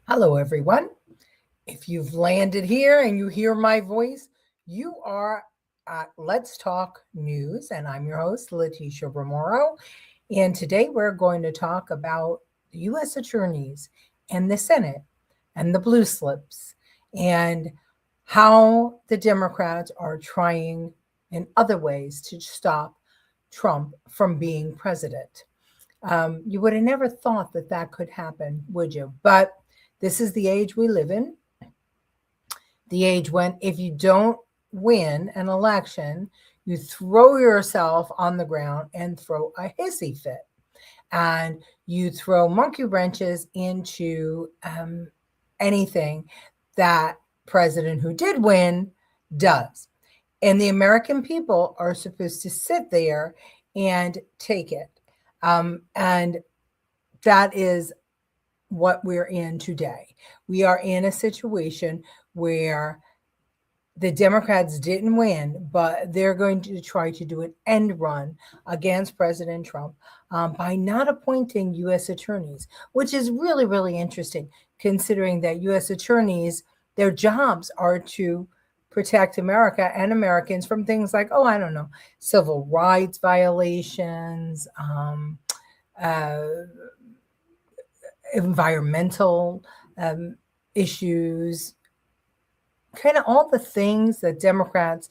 Hello, everyone. If you've landed here and you hear my voice, you are at Let's Talk News, and I'm your host, Leticia Romero. And today we're going to talk about the U.S. attorneys and the Senate and the blue slips and how the Democrats are trying in other ways to stop Trump from being president. You would have never thought that that could happen, would you? But this is the age we live in, the age when if you don't win an election, you throw yourself on the ground and throw a hissy fit. And you throw monkey wrenches into anything that president who did win does. And the American people are supposed to sit there and take it. And that is what we're in today. We are in a situation where the Democrats didn't win, but they're going to try to do an end run against President Trump by not appointing U.S. attorneys, which is really, really interesting, considering that U.S. attorneys, their jobs are to protect America and Americans from things like, oh, I don't know, civil rights violations, uh, environmental issues, kind of all the things that Democrats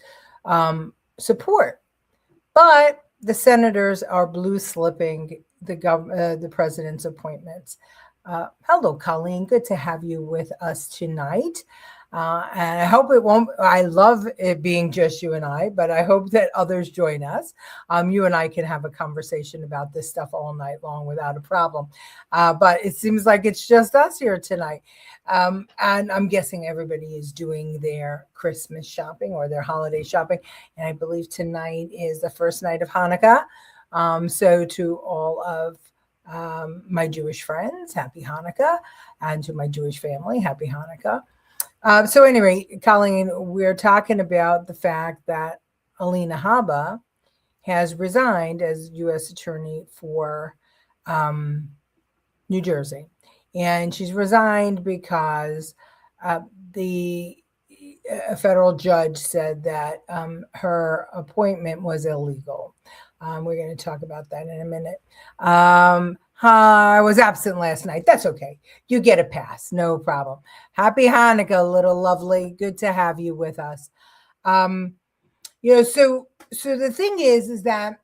support. But the senators are blue slipping the president's appointments. Hello, Colleen. Good to have you with us tonight. And I hope it won't, I love it being just you and I, but I hope that others join us. You and I can have a conversation about this stuff all night long without a problem. But it seems like it's just us here tonight. And I'm guessing everybody is doing their Christmas shopping or their holiday shopping. And I believe tonight is the first night of Hanukkah. So to all of my Jewish friends, happy Hanukkah. And to my Jewish family, happy Hanukkah. So anyway, Colleen, we're talking about the fact that Alina Habba has resigned as U.S. Attorney for New Jersey. And she's resigned because the federal judge said that her appointment was illegal. We're going to talk about that in a minute. I was absent last night. That's okay. You get a pass. No problem. Happy Hanukkah, little lovely. Good to have you with us. So the thing is that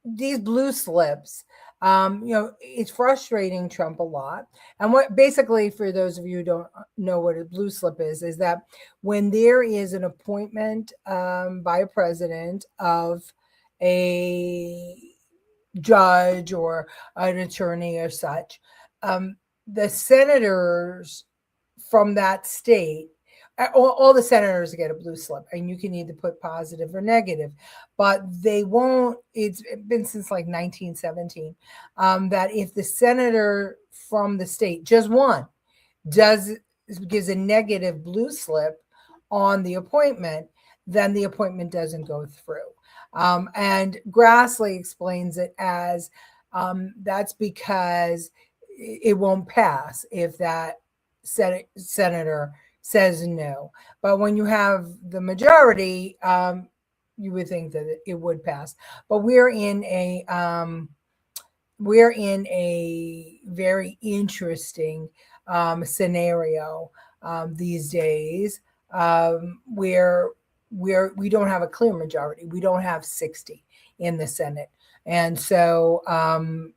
these blue slips, it's frustrating Trump a lot. And what basically, for those of you who don't know what a blue slip is that when there is an appointment by a president of a judge or an attorney or such, the senators from that state, all the senators get a blue slip, and you can either put positive or negative, but they won't. It's been since like 1917 that if the senator from the state, just one, gives a negative blue slip on the appointment, then the appointment doesn't go through. And Grassley explains it as that's because it won't pass if that senator says no. But when you have the majority, you would think that it would pass. But we're in a very interesting scenario these days where we don't have a clear majority. We don't have 60 in the Senate. And so I'm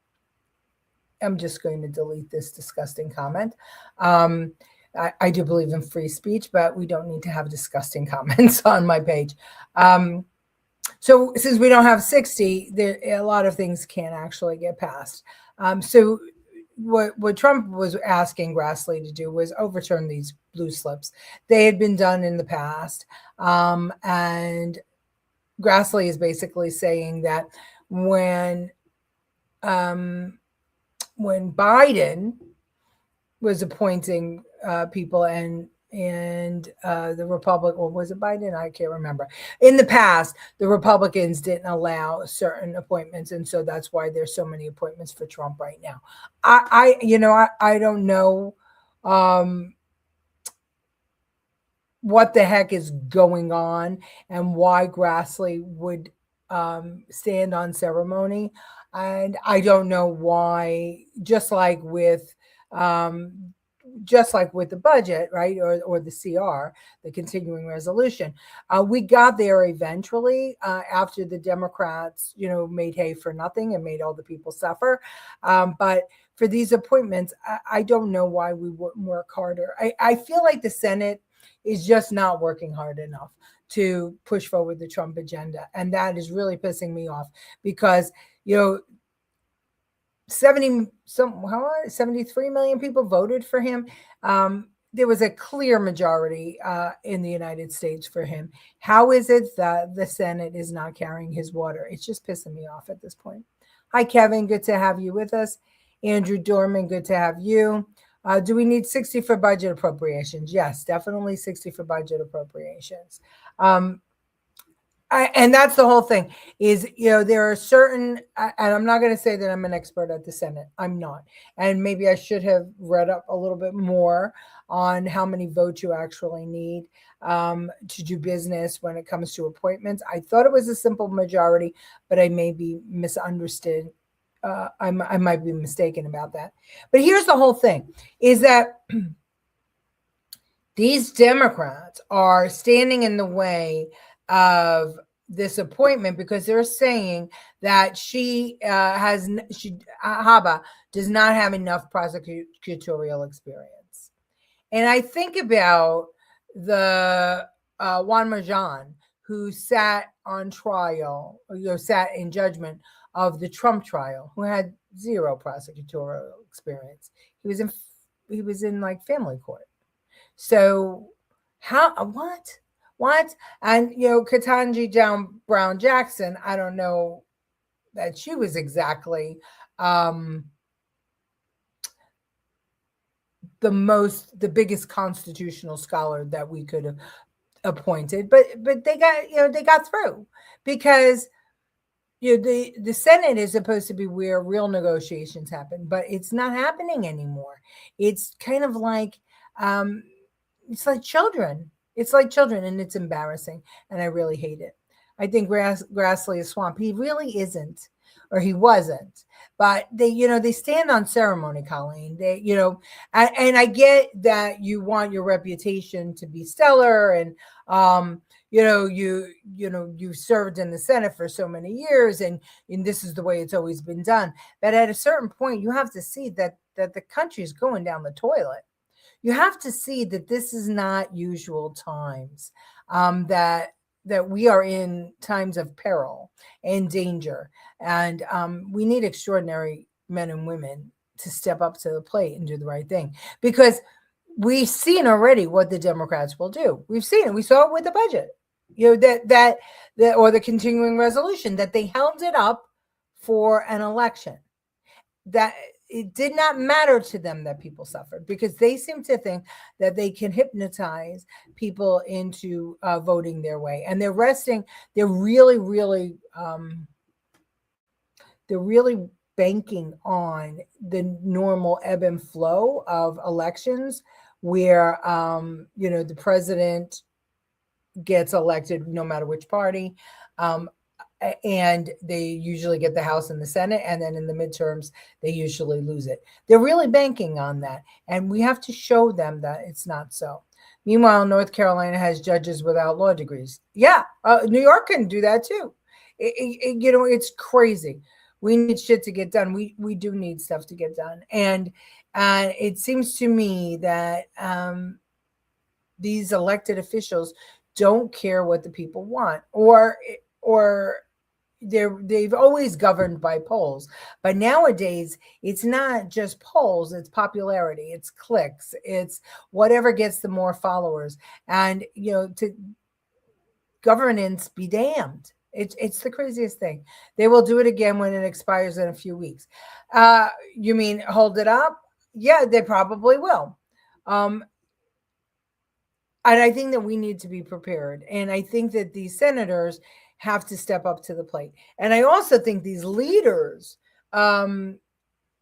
just going to delete this disgusting comment. I do believe in free speech, but we don't need to have disgusting comments on my page. So since we don't have 60, a lot of things can't actually get passed. So what Trump was asking Grassley to do was overturn these blue slips. They had been done in the past. And Grassley is basically saying that when Biden was appointing people and and the Republic, or was it Biden? I can't remember. In the past, the Republicans didn't allow certain appointments, and so that's why there's so many appointments for Trump right now. I don't know um, what the heck is going on and why Grassley would stand on ceremony, and I don't know why. Um, just like with the budget, right, or the CR, the continuing resolution, we got there eventually after the Democrats, made hay for nothing and made all the people suffer. But for these appointments, I don't know why we wouldn't work harder. I feel like the Senate is just not working hard enough to push forward the Trump agenda, and that is really pissing me off because you know 73 million people voted for him. There was a clear majority in the United States for him. How is it that the Senate is not carrying his water? It's just pissing me off at this point. Hi, Kevin. Good to have you with us. Andrew Dorman, good to have you. Do we need 60 for budget appropriations? Yes, definitely 60 for budget appropriations. And that's the whole thing is, there are certain, and I'm not going to say that I'm an expert at the Senate. I'm not. And maybe I should have read up a little bit more on how many votes you actually need to do business when it comes to appointments. I thought it was a simple majority, but I may be misunderstood. I might be mistaken about that. But here's the whole thing is that these Democrats are standing in the way of this appointment because they're saying that Habba does not have enough prosecutorial experience. And I think about the Juan Majan, who sat on trial, sat in judgment of the Trump trial, who had zero prosecutorial experience. He was in like family court. So what? And Ketanji Brown Jackson, I don't know that she was exactly the biggest constitutional scholar that we could have appointed, but they got through because the Senate is supposed to be where real negotiations happen, but it's not happening anymore. It's kind of like it's like children. It's like children, and it's embarrassing, and I really hate it. I think Grassley is swamp. He really isn't, or he wasn't. But they stand on ceremony, Colleen. And I get that you want your reputation to be stellar, and you served in the Senate for so many years, and this is the way it's always been done. But at a certain point, you have to see that the country is going down the toilet. You have to see that this is not usual times, that we are in times of peril and danger, and we need extraordinary men and women to step up to the plate and do the right thing, because we've seen already what the Democrats will do. We've seen it. We saw it with the budget, that or the continuing resolution, that they held it up for an election, that it did not matter to them that people suffered, because they seem to think that they can hypnotize people into voting their way. And they're really banking on the normal ebb and flow of elections where, the president gets elected no matter which party. And they usually get the House and the Senate, and then in the midterms, they usually lose it. They're really banking on that, and we have to show them that it's not so. Meanwhile, North Carolina has judges without law degrees. Yeah, New York can do that too. It's crazy. We need shit to get done. We do need stuff to get done, and it seems to me that these elected officials don't care what the people want, or they've always governed by polls, but nowadays it's not just polls, it's popularity, it's clicks, it's whatever gets the more followers. And to governance be damned. It's the craziest thing. They will do it again when it expires in a few weeks. You mean hold it up? Yeah, they probably will. And I think that we need to be prepared. And I think that these senators have to step up to the plate. And I also think um,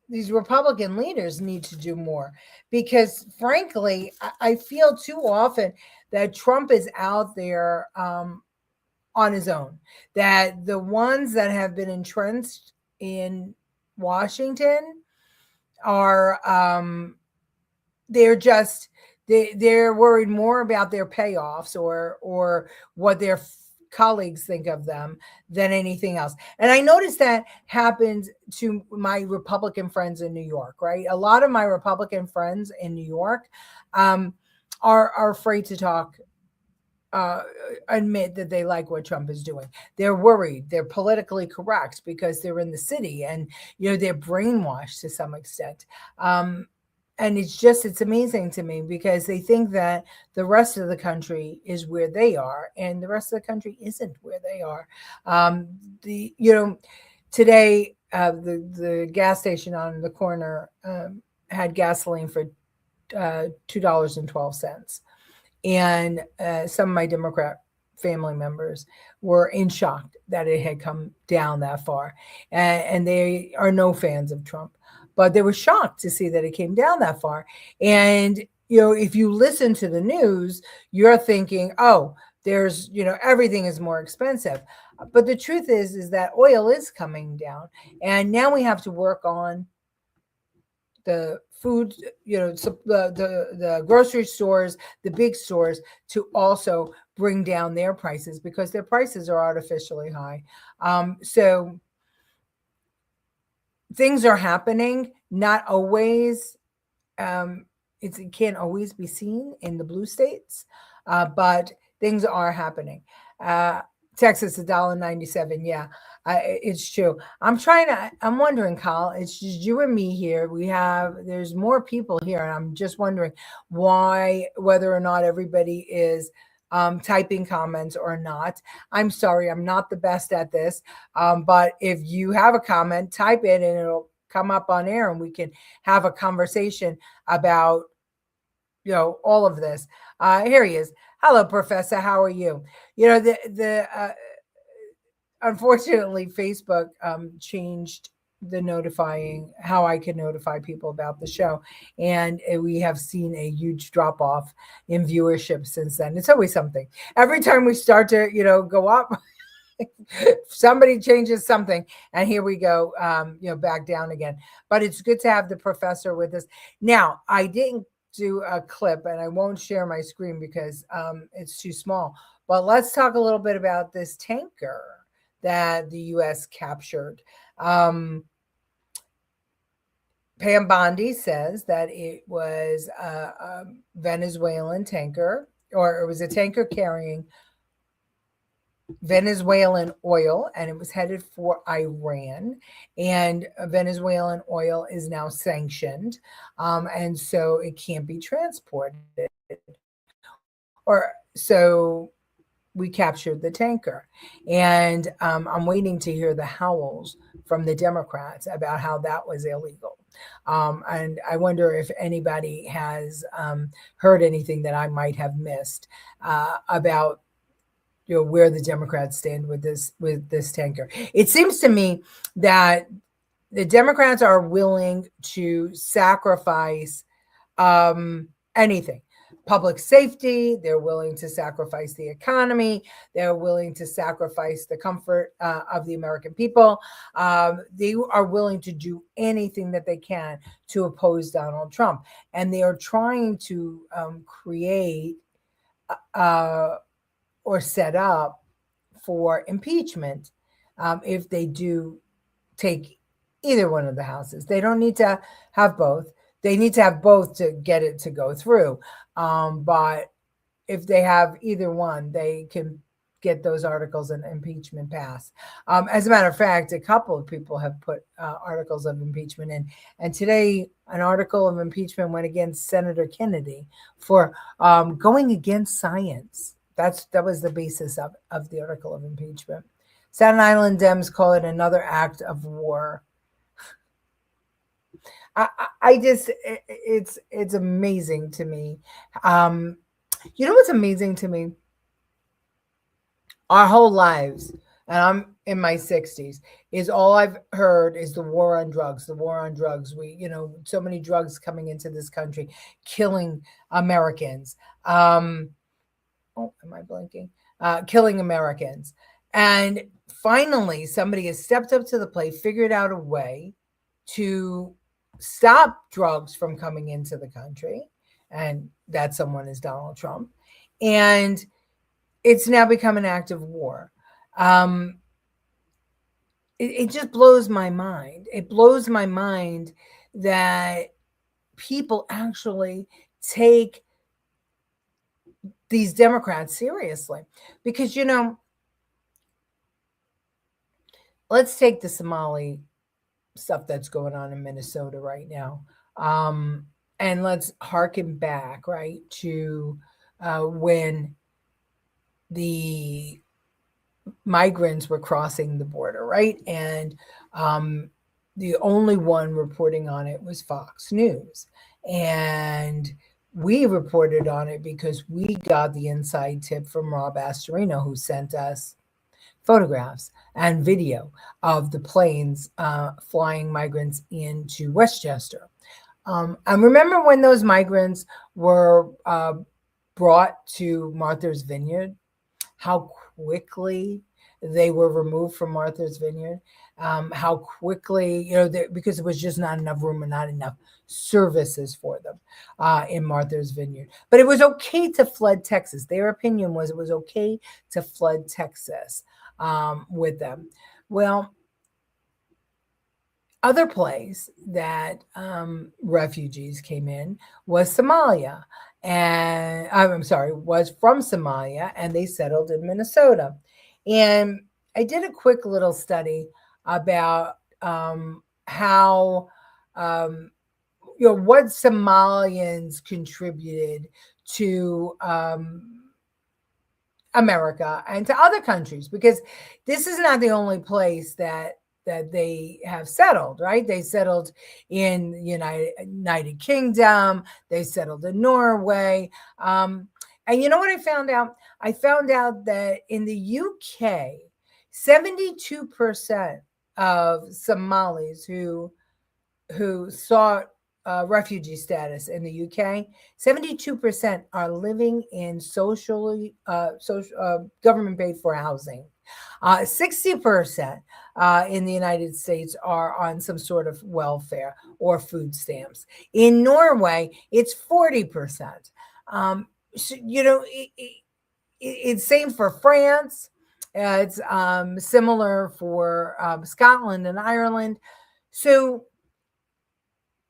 these Republican leaders need to do more because, frankly, I feel too often that Trump is out there on his own, that the ones that have been entrenched in Washington are they're just they're worried more about their payoffs or what their colleagues think of them than anything else. And I noticed that happens to my Republican friends in New York, right? A lot of my Republican friends in New York um, are afraid to talk, uh, admit that they like what Trump is doing. They're worried. They're politically correct because they're in the city, and they're brainwashed to some extent. And it's amazing to me because they think that the rest of the country is where they are, and the rest of the country isn't where they are. The Today, the gas station on the corner had gasoline for $2.12. And some of my Democrat family members were in shock that it had come down that far. And they are no fans of Trump, but they were shocked to see that it came down that far. And, if you listen to the news, you're thinking, oh, there's, everything is more expensive. But the truth is that oil is coming down. And now we have to work on the food, the grocery stores, the big stores, to also bring down their prices because their prices are artificially high. So things are happening, not always. It can't always be seen in the blue states, but things are happening. Uh, Texas, $1.97. Yeah, it's true. I'm wondering, Kyle, it's just you and me here. There's more people here, and I'm just wondering whether or not everybody is typing comments or not. I'm sorry, I'm not the best at this. But if you have a comment, type it and it'll come up on air and we can have a conversation about all of this. Here he is. Hello, Professor. How are you? The Unfortunately, Facebook changed the notifying how I can notify people about the show, and we have seen a huge drop off in viewership since then. It's always something. Every time we start to go up, somebody changes something, and here we go, back down again. But it's good to have the professor with us. Now, I didn't do a clip, and I won't share my screen because it's too small. But let's talk a little bit about this tanker that the U.S. captured. Pam Bondi says that it was a Venezuelan tanker, or it was a tanker carrying Venezuelan oil, and it was headed for Iran. And Venezuelan oil is now sanctioned, and so it can't be transported. Or so we captured the tanker. And I'm waiting to hear the howls from the Democrats about how that was illegal. And I wonder if anybody has heard anything that I might have missed about where the Democrats stand with this tanker. It seems to me that the Democrats are willing to sacrifice anything. Public safety, they're willing to sacrifice the economy, they're willing to sacrifice the comfort of the American people. They are willing to do anything that they can to oppose Donald Trump. And they are trying to create or set up for impeachment if they do take either one of the houses. They don't need to have both. They need to have both to get it to go through. But if they have either one, they can get those articles of impeachment passed. As a matter of fact, a couple of people have put articles of impeachment in. And today, an article of impeachment went against Senator Kennedy for going against science. That was the basis of the article of impeachment. Staten Island Dems call it another act of war. I just, it's amazing to me. You know what's amazing to me? Our whole lives, and I'm in my 60s, is all I've heard is the war on drugs, the war on drugs. So many drugs coming into this country, killing Americans. Oh, am I blinking? Killing Americans. And finally, somebody has stepped up to the plate, figured out a way to stop drugs from coming into the country. And that someone is Donald Trump. And it's now become an act of war. It just blows my mind. It blows my mind that people actually take these Democrats seriously. Because, let's take the Somali stuff that's going on in Minnesota right now. And let's harken back, right, to when the migrants were crossing the border, right? And the only one reporting on it was Fox News. And we reported on it because we got the inside tip from Rob Astorino, who sent us photographs and video of the planes flying migrants into Westchester. And remember when those migrants were brought to Martha's Vineyard, how quickly they were removed from Martha's Vineyard, how quickly, because there was just not enough room and not enough services for them in Martha's Vineyard. But it was okay to flood Texas. Their opinion was it was okay to flood Texas with them. Well, other place that refugees came in was Somalia. And was from Somalia, and they settled in Minnesota. And I did a quick little study about how, what Somalians contributed to America and to other countries, because this is not the only place that they have settled, right? They settled in the United Kingdom. They settled in Norway. And you know what I found out? I found out that in the UK, 72% of Somalis who sought refugee status in the UK, 72% are living in government paid for housing. 60% in the United States are on some sort of welfare or food stamps. In Norway, it's 40%. It's same for France. It's similar for Scotland and Ireland. So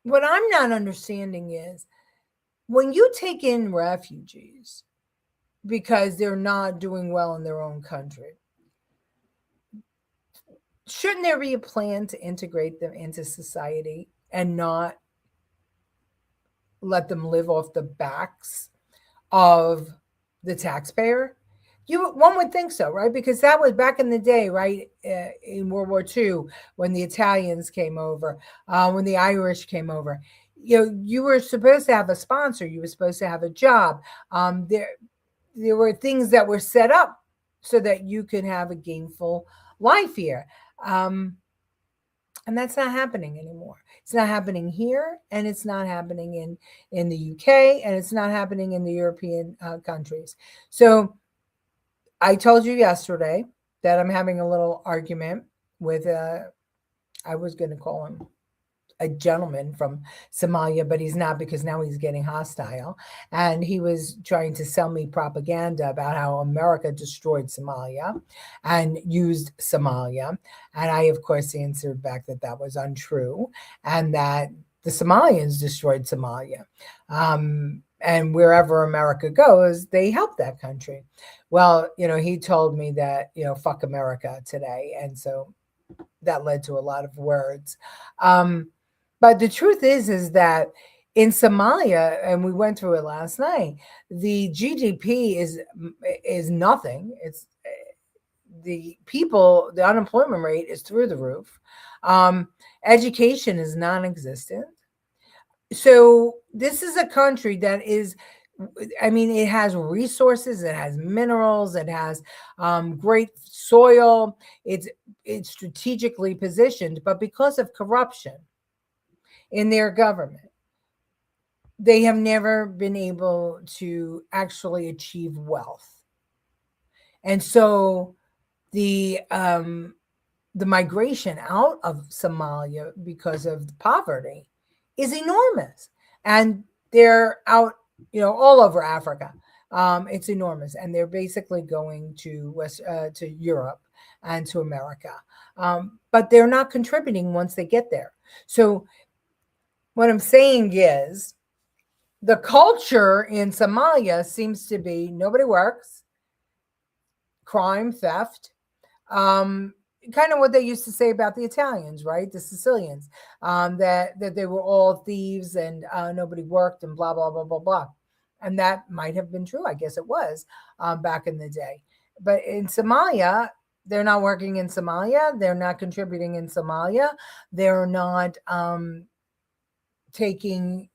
what I'm not understanding is when you take in refugees because they're not doing well in their own country, shouldn't there be a plan to integrate them into society and not let them live off the backs of the taxpayer? One would think so, right? Because that was back in the day, right? In World War II, when the Italians came over, when the Irish came over, you were supposed to have a sponsor. You were supposed to have a job. There were things that were set up so that you could have a gainful life here. And that's not happening anymore. It's not happening here, and it's not happening in the UK, and it's not happening in the European countries. So I told you yesterday that I'm having a little argument with I was going to call him a gentleman from Somalia, but he's not, because now he's getting hostile. And he was trying to sell me propaganda about how America destroyed Somalia and used Somalia. And I, of course, answered back that that was untrue and that the Somalians destroyed Somalia. And wherever America goes, they help that country. Well, he told me that, fuck America today. And so that led to a lot of words. But the truth is that in Somalia, and we went through it last night, the GDP is nothing. It's the unemployment rate is through the roof. Education is non-existent. So this is a country that is I mean, it has resources, it has minerals, it has great soil. It's strategically positioned, but because of corruption in their government, they have never been able to actually achieve wealth. And so the migration out of Somalia because of poverty is enormous. And they're out, all over Africa. It's enormous. And they're basically going to Europe and to America. But they're not contributing once they get there. So what I'm saying is the culture in Somalia seems to be nobody works, crime, theft, kind of what they used to say about the Italians, right? The Sicilians, that they were all thieves and nobody worked and blah, blah, blah, blah, blah. And that might have been true. I guess it was back in the day. But in Somalia, they're not working in Somalia. They're not contributing in Somalia. They're not taking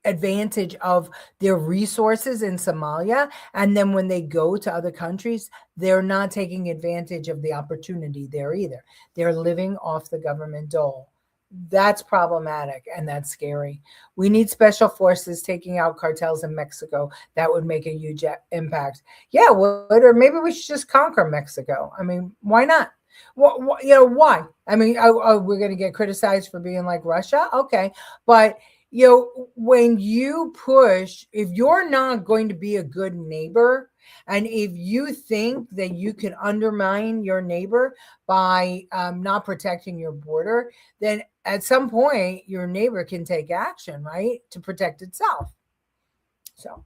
advantage of their resources in Somalia. And then when they go to other countries, they're not taking advantage of the opportunity there either. They're living off the government dole. That's problematic and that's scary. We need special forces taking out cartels in Mexico. That would make a huge impact. Yeah, or maybe we should just conquer Mexico. I mean, why not? Why? I mean, we're going to get criticized for being like Russia? Okay. But when you push, if you're not going to be a good neighbor, and if you think that you can undermine your neighbor by not protecting your border, then at some point your neighbor can take action, right, to protect itself. So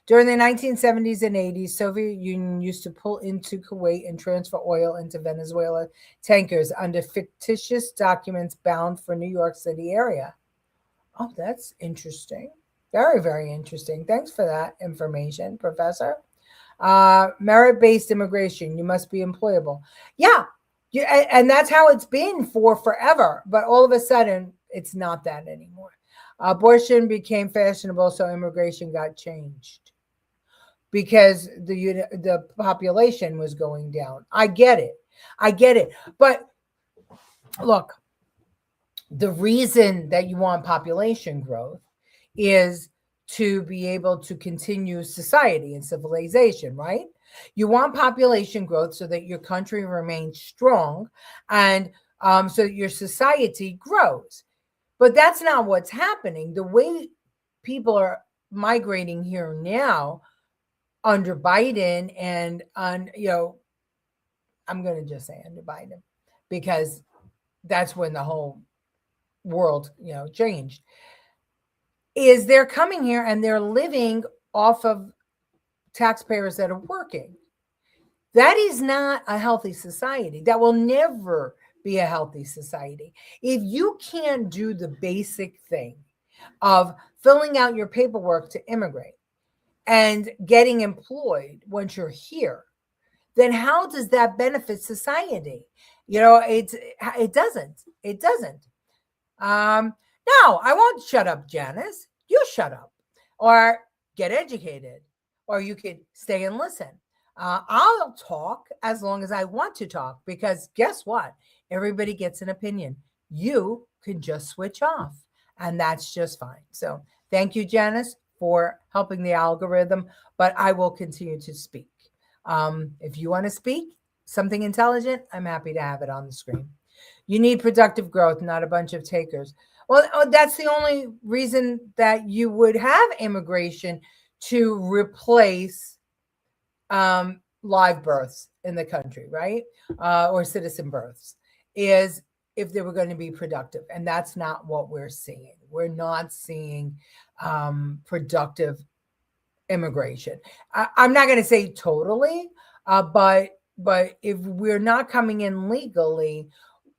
during the 1970s and 80s, Soviet Union used to pull into Kuwait and transfer oil into Venezuela tankers under fictitious documents bound for New York City area. Oh, that's interesting. Very, very interesting. Thanks for that information, Professor. Merit-based immigration. You must be employable. Yeah, and that's how it's been for forever. But all of a sudden, it's not that anymore. Abortion became fashionable, so immigration got changed because the population was going down. I get it. But look, the reason that you want population growth is to be able to continue society and civilization, right? You want population growth so that your country remains strong and so that your society grows. But that's not what's happening. The way people are migrating here now under Biden and I'm going to just say under Biden because that's when the whole world, changed, is they're coming here and they're living off of taxpayers that are working. That is not a healthy society. That will never be a healthy society. If you can't do the basic thing of filling out your paperwork to immigrate and getting employed once you're here, then how does that benefit society? It doesn't. No, I won't shut up, Janice. You shut up or get educated, or you could stay and listen. I'll talk as long as I want to talk because guess what? Everybody gets an opinion. You can just switch off and that's just fine. So thank you, Janice, for helping the algorithm, but I will continue to speak. If you want to speak something intelligent, I'm happy to have it on the screen. You need productive growth, not a bunch of takers. Well, that's the only reason that you would have immigration to replace live births in the country, right? Or citizen births, is if they were going to be productive. And that's not what we're seeing. We're not seeing productive immigration. I'm not going to say totally, but if we're not coming in legally,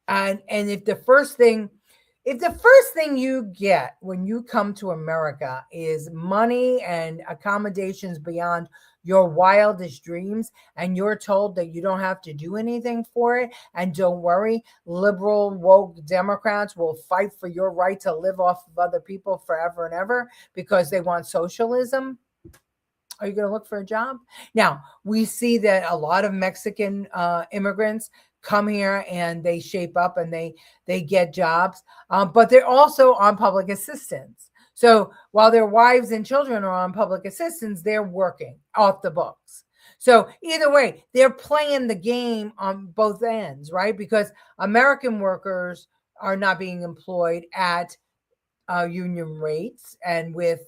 and if the first thing you get when you come to America is money and accommodations beyond your wildest dreams, and you're told that you don't have to do anything for it, and don't worry, liberal, woke Democrats will fight for your right to live off of other people forever and ever because they want socialism, Are you going to look for a job? Now, we see that a lot of Mexican immigrants come here and they shape up and they get jobs, but they're also on public assistance. So while their wives and children are on public assistance, they're working off the books. So either way, they're playing the game on both ends, right? Because American workers are not being employed at union rates and with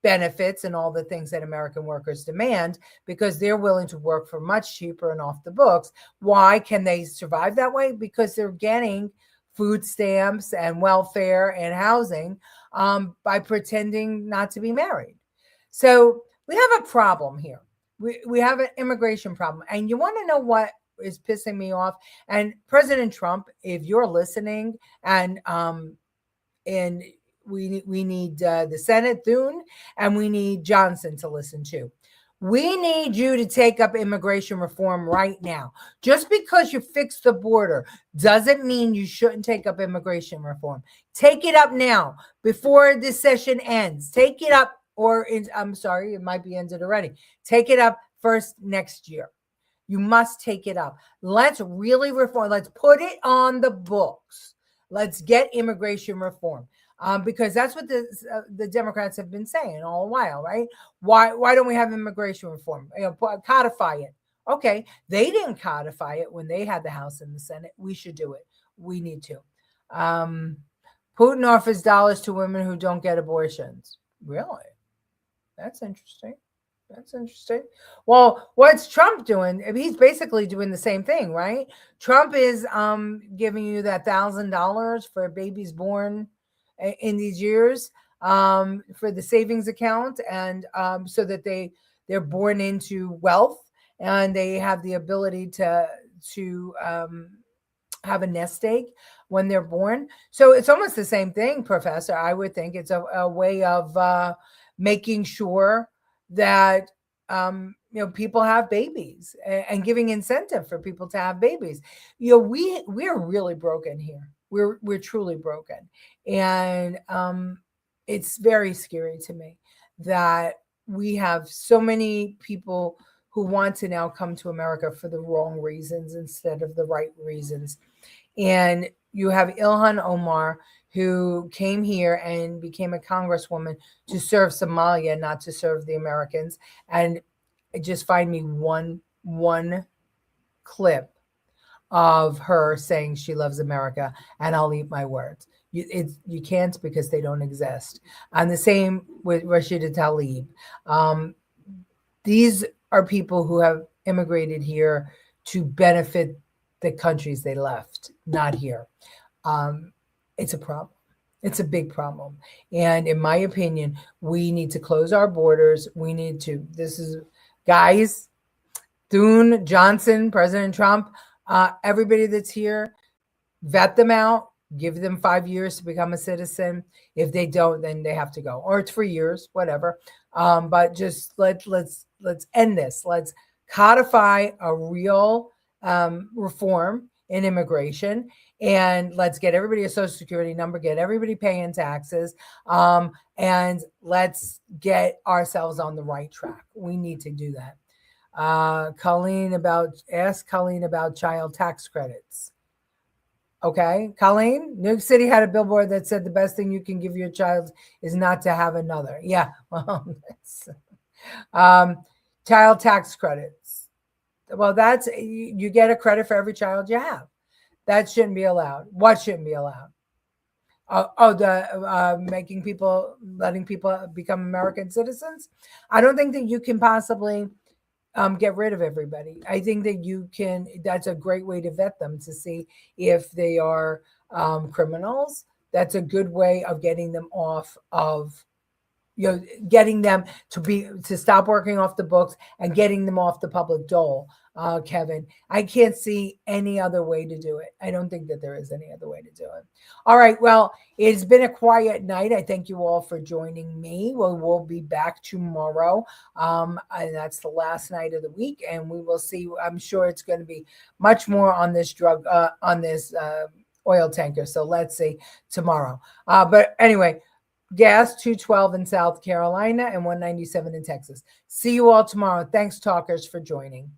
benefits and all the things that American workers demand, because they're willing to work for much cheaper and off the books. Why can they survive that way? Because they're getting food stamps and welfare and housing by pretending not to be married. So we have a problem here. We have an immigration problem. And you want to know what is pissing me off? And President Trump, if you're listening, and we need the Senate, Thune, and we need Johnson to listen to. We need you to take up immigration reform right now. Just because you fix the border doesn't mean you shouldn't take up immigration reform. Take it up now before this session ends. Take it up, I'm sorry, it might be ended already. Take it up first next year. You must take it up. Let's really reform. Let's put it on the books. Let's get immigration reform. Because that's what the Democrats have been saying all the while, right? Why don't we have immigration reform? Codify it. Okay, they didn't codify it when they had the House and the Senate. We should do it. We need to. Putin offers dollars to women who don't get abortions. Really? That's interesting. That's interesting. Well, what's Trump doing? He's basically doing the same thing, right? Trump is giving you that $1,000 for babies born in these years for the savings account, and so that they're born into wealth and they have the ability to have a nest egg when they're born. So it's almost the same thing, Professor. I would think it's a way of making sure that people have babies and giving incentive for people to have babies. We're really broken here. We're truly broken, and it's very scary to me that we have so many people who want to now come to America for the wrong reasons instead of the right reasons. And you have Ilhan Omar, who came here and became a congresswoman to serve Somalia, not to serve the Americans. And just find me one clip of her saying she loves America, and I'll eat my words. You can't, because they don't exist. And the same with Rashida Tlaib. These are people who have immigrated here to benefit the countries they left, not here. It's a problem. It's a big problem. And in my opinion, we need to close our borders. Guys, Thune, Johnson, President Trump, everybody that's here, vet them out, give them 5 years to become a citizen. If they don't, then they have to go, or it's 3 years, whatever. But just let's end this. Let's codify a real reform in immigration, and let's get everybody a Social Security number, get everybody paying taxes, and let's get ourselves on the right track. We need to do that. Ask Colleen about child tax credits. Okay, Colleen, New York City had a billboard that said the best thing you can give your child is not to have another. Yeah, well, child tax credits. Well, that's, you get a credit for every child you have. That shouldn't be allowed. What shouldn't be allowed? Letting people become American citizens. I don't think that you can possibly get rid of everybody. I think that that's a great way to vet them to see if they are criminals. That's a good way of getting them off of, getting them to stop working off the books and getting them off the public dole. Kevin, I can't see any other way to do it. I don't think that there is any other way to do it. All right. Well, it's been a quiet night. I thank you all for joining me. We'll be back tomorrow. And that's the last night of the week. And we will see. I'm sure it's going to be much more on this oil tanker. So let's see tomorrow. But anyway, gas $2.12 in South Carolina and $1.97 in Texas. See you all tomorrow. Thanks, talkers, for joining.